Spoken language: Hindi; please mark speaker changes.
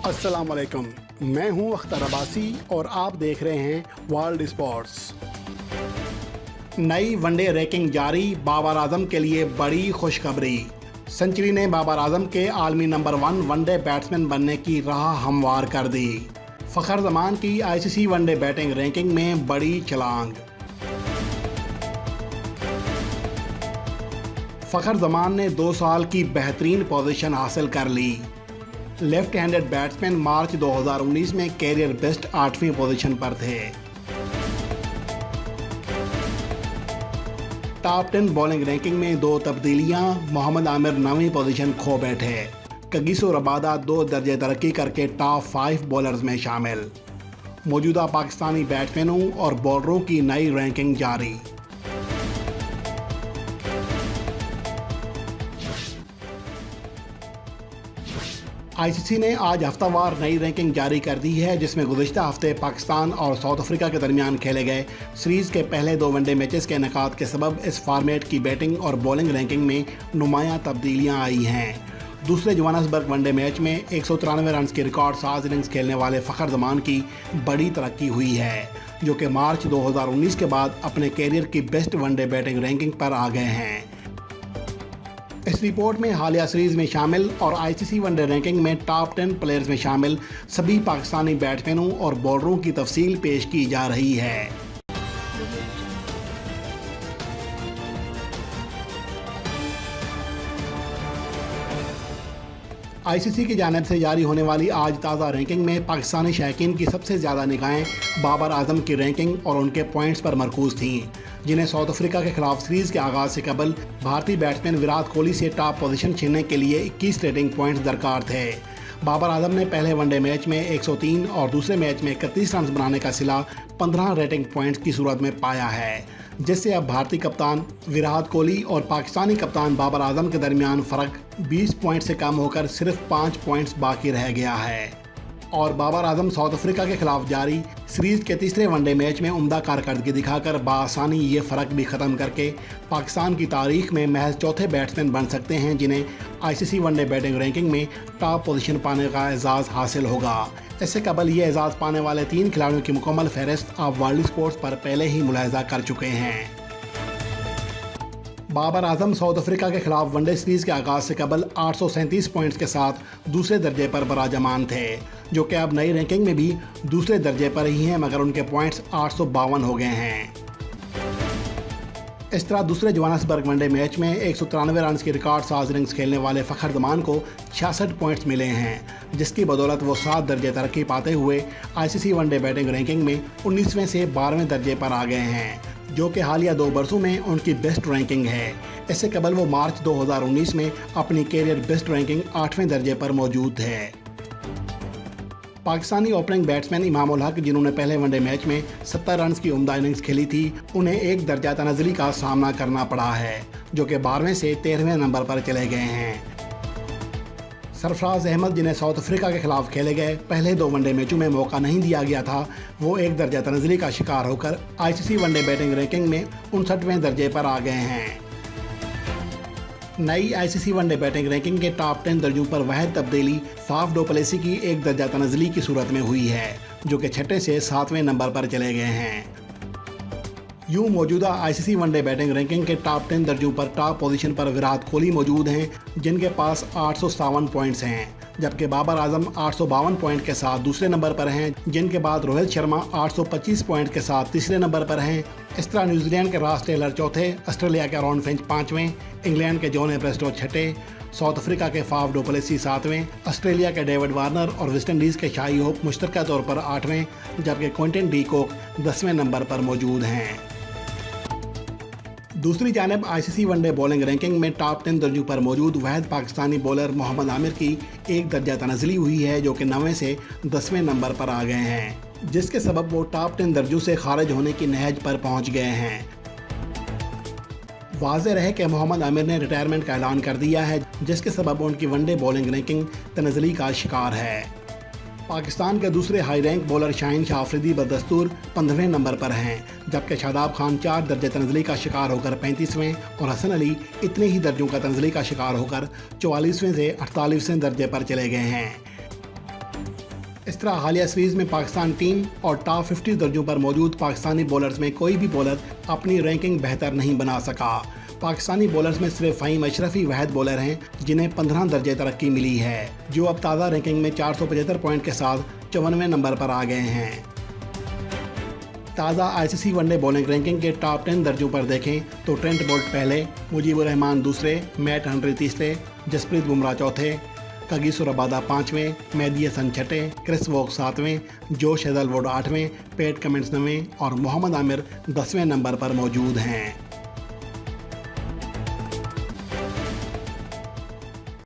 Speaker 1: अस्सलाम वालेकुम, मैं हूं अख्तर अब्बासी और आप देख रहे हैं वर्ल्ड स्पोर्ट्स। नई वनडे रैंकिंग जारी, बाबर आजम के लिए बड़ी खुशखबरी। सेंचुरी ने बाबर आजम के आलमी नंबर 1 वनडे बैट्समैन बनने की राह हमवार कर दी। फ़खर जमान की आईसीसी वनडे बैटिंग रैंकिंग में बड़ी छलांग। फ़खर जमान ने 2 साल की बेहतरीन पोजीशन हासिल कर ली। लेफ्ट हैंडेड बैट्समैन मार्च 2019 में कैरियर बेस्ट 8वीं पोजीशन पर थे। टॉप 10 बॉलिंग रैंकिंग में 2 तब्दीलियां, मोहम्मद आमिर 9वीं पोजीशन खो बैठे। कगिसो रबादा 2 दर्जे तरक्की करके टॉप 5 बॉलर्स में शामिल। मौजूदा पाकिस्तानी बैट्समैनों और बॉलरों की नई रैंकिंग जारी। आईसीसी ने आज हफ्तावार नई रैंकिंग जारी कर दी है, जिसमें गुज़िश्ता हफ्ते पाकिस्तान और साउथ अफ्रीका के दरमियान खेले गए सीरीज़ के पहले 2 वनडे मैचेस के इनेकाद के सबब इस फॉर्मेट की बैटिंग और बॉलिंग रैंकिंग में नुमायां तब्दीलियां आई हैं। दूसरे जोहान्सबर्ग वनडे मैच में 193 रन की रिकॉर्ड साज इनिंग्स खेलने वाले फ़खर जमान की बड़ी तरक्की हुई है, जो कि मार्च 2019 के बाद अपने कैरियर की बेस्ट वनडे बैटिंग रैंकिंग पर आ गए हैं। इस रिपोर्ट में हालिया सीरीज में शामिल और आईसीसी वनडे रैंकिंग में टॉप 10 प्लेयर्स में शामिल सभी पाकिस्तानी बैट्समैनों और बॉलरों की तफसील पेश की जा रही है। आईसीसी की जानिब से जारी होने वाली आज ताज़ा रैंकिंग में पाकिस्तानी शौकीन की सबसे ज़्यादा निगाहें बाबर आजम की रैंकिंग और उनके पॉइंट्स पर मरकूज़ थीं, जिन्हें साउथ अफ्रीका के खिलाफ सीरीज़ के आगाज़ से कबल भारतीय बैट्समैन विराट कोहली से टॉप पोजीशन छीनने के लिए 21 रेटिंग पॉइंट्स दरकार थे। बाबर आजम ने पहले वनडे मैच में 103 और दूसरे मैच में 31 रन बनाने का सिला 15 रेटिंग पॉइंट्स की सूरत में पाया है, जिससे अब भारतीय कप्तान विराट कोहली और पाकिस्तानी कप्तान बाबर आजम के दरमियान फ़र्क 20 पॉइंट से कम होकर सिर्फ 5 पॉइंट्स बाकी रह गया है। और बाबर आजम साउथ अफ्रीका के खिलाफ जारी सीरीज़ के तीसरे वनडे मैच में उम्दा कारकर्दगी दिखाकर बाआसानी ये फ़र्क भी ख़त्म करके पाकिस्तान की तारीख में महज चौथे बैट्समैन बन सकते हैं जिन्हें आईसीसी वनडे बैटिंग रैंकिंग में टॉप पोजीशन पाने का एजाज़ हासिल होगा। इससे कबल ये एजाज़ पाने वाले 3 खिलाड़ियों की मुकम्मल फहरिस्त आप वर्ल्ड स्पोर्ट्स पर पहले ही मुलाहिज़ा कर चुके हैं। बाबर आजम साउथ अफ्रीका के खिलाफ वनडे सीरीज़ के आगाज़ से कबल 837 पॉइंट्स के साथ दूसरे दर्जे पर बराजमान थे, जो कि अब नई रैंकिंग में भी दूसरे दर्जे पर ही हैं, मगर उनके पॉइंट्स 852 हो गए हैं। इस तरह दूसरे जोहान्सबर्ग वनडे मैच में 193 रन की रिकॉर्ड साज इनिंग्स खेलने वाले फ़खर जमान को 66 पॉइंट्स मिले हैं, जिसकी बदौलत वो 7 दर्जे तरक्की पाते हुए आईसीसी वनडे बैटिंग रैंकिंग में 19वें से 12वें दर्जे पर आ गए हैं, जो कि हालिया 2 बरसों में उनकी बेस्ट रैंकिंग है। इससे कबल वो मार्च 2019 में अपनी कैरियर बेस्ट रैंकिंग 8वें दर्जे पर मौजूद है। पाकिस्तानी ओपनिंग बैट्समैन इमाम उल हक, जिन्होंने पहले वनडे मैच में 70 रन की उम्दा इनिंग्स खेली थी, उन्हें 1 दर्जा तनज़ली का सामना करना पड़ा है, जो कि 12वें से 13वें नंबर पर चले गए हैं। सरफराज अहमद, जिन्हें साउथ अफ्रीका के खिलाफ खेले गए पहले 2 वनडे मैचों में मौका नहीं दिया गया था, वो 1 दर्जा तनज़ली का शिकार होकर आईसीसी वनडे बैटिंग रैंकिंग में 59वें दर्जे पर आ गए हैं। नई आईसीसी वनडे बैटिंग रैंकिंग के टॉप 10 दर्जों पर वाहिद तब्दीली फाफ डु प्लेसी की 1 दर्जा तनज़ली की सूरत में हुई है, जो कि 6 से 7वें नंबर पर चले गए हैं। यूँ मौजूदा आईसीसी वनडे बैटिंग रैंकिंग के टॉप 10 दर्जों पर टॉप पोजीशन पर विराट कोहली मौजूद हैं, जिनके पास 857 पॉइंट्स हैं, जबकि बाबर आजम 852 पॉइंट के साथ दूसरे नंबर पर हैं, जिनके बाद रोहित शर्मा 825 पॉइंट के साथ तीसरे नंबर पर हैं। इस तरह न्यूजीलैंड के रॉस टेलर चौथे, ऑस्ट्रेलिया के आरोन फिंच 5वें, इंग्लैंड के जॉन एब्रेस्टो 6ठे, साउथ अफ्रीका के फाफ डु प्लेसी 7वें, ऑस्ट्रेलिया के डेविड वार्नर और वेस्ट इंडीज़ के शाही होप मुश्तरका तौर पर 8वें, जबकि क्विंटन डी कॉक 10वें नंबर पर मौजूद हैं। दूसरी जानिब आईसीसी वनडे बॉलिंग रैंकिंग में टॉप 10 दर्जों पर मौजूद वाहिद पाकिस्तानी बॉलर मोहम्मद आमिर की 1 दर्जा तनज़ली हुई है, जो कि 9वें से 10वें नंबर पर आ गए हैं, जिसके सबब वो टॉप 10 दर्जों से खारिज होने की नहज पर पहुंच गए हैं। वाज़ेह रहे कि मोहम्मद आमिर ने रिटायरमेंट का ऐलान कर दिया है, जिसके सबब उनकी वनडे बॉलिंग रैंकिंग तनज़ली का शिकार है। पाकिस्तान के दूसरे high rank bowler Shaheen Shah Afridi बदस्तूर 15वें नंबर पर हैं, जबकि शादाब खान 4 दर्जे तनज़ली का शिकार होकर 35वें और हसन अली इतने ही दर्जों का तनज़ली का शिकार होकर 44वें से 48वें दर्जे पर चले गए हैं। इस तरह हालिया सीरीज में पाकिस्तान टीम और टॉप 50 दर्जों पर मौजूद पाकिस्तानी बॉलर्स में कोई भी बॉलर अपनी रैंकिंग बेहतर नहीं बना सका। पाकिस्तानी बॉलर्स में सिर्फ फ़हीम अशरफी वाहिद बॉलर हैं जिन्हें 15 दर्जे तरक्की मिली है, जो अब ताज़ा रैंकिंग में 475 पॉइंट के साथ 54वें नंबर पर आ गए हैं। ताज़ा आईसीसी वनडे बॉलिंग रैंकिंग के टॉप 10 दर्जों पर देखें तो ट्रेंट बोल्ट पहले, मुजीबुर रहमान दूसरे, मैट हेनरी तीसरे, जसप्रीत बुमराह चौथे, कगिसो रबादा 5वें, मेहदी हसन छठे, क्रिस वोक 7वें, जोश हेज़लवुड 8वें, पैट कमिंस 9वें और मोहम्मद आमिर 10वें नंबर पर मौजूद हैं।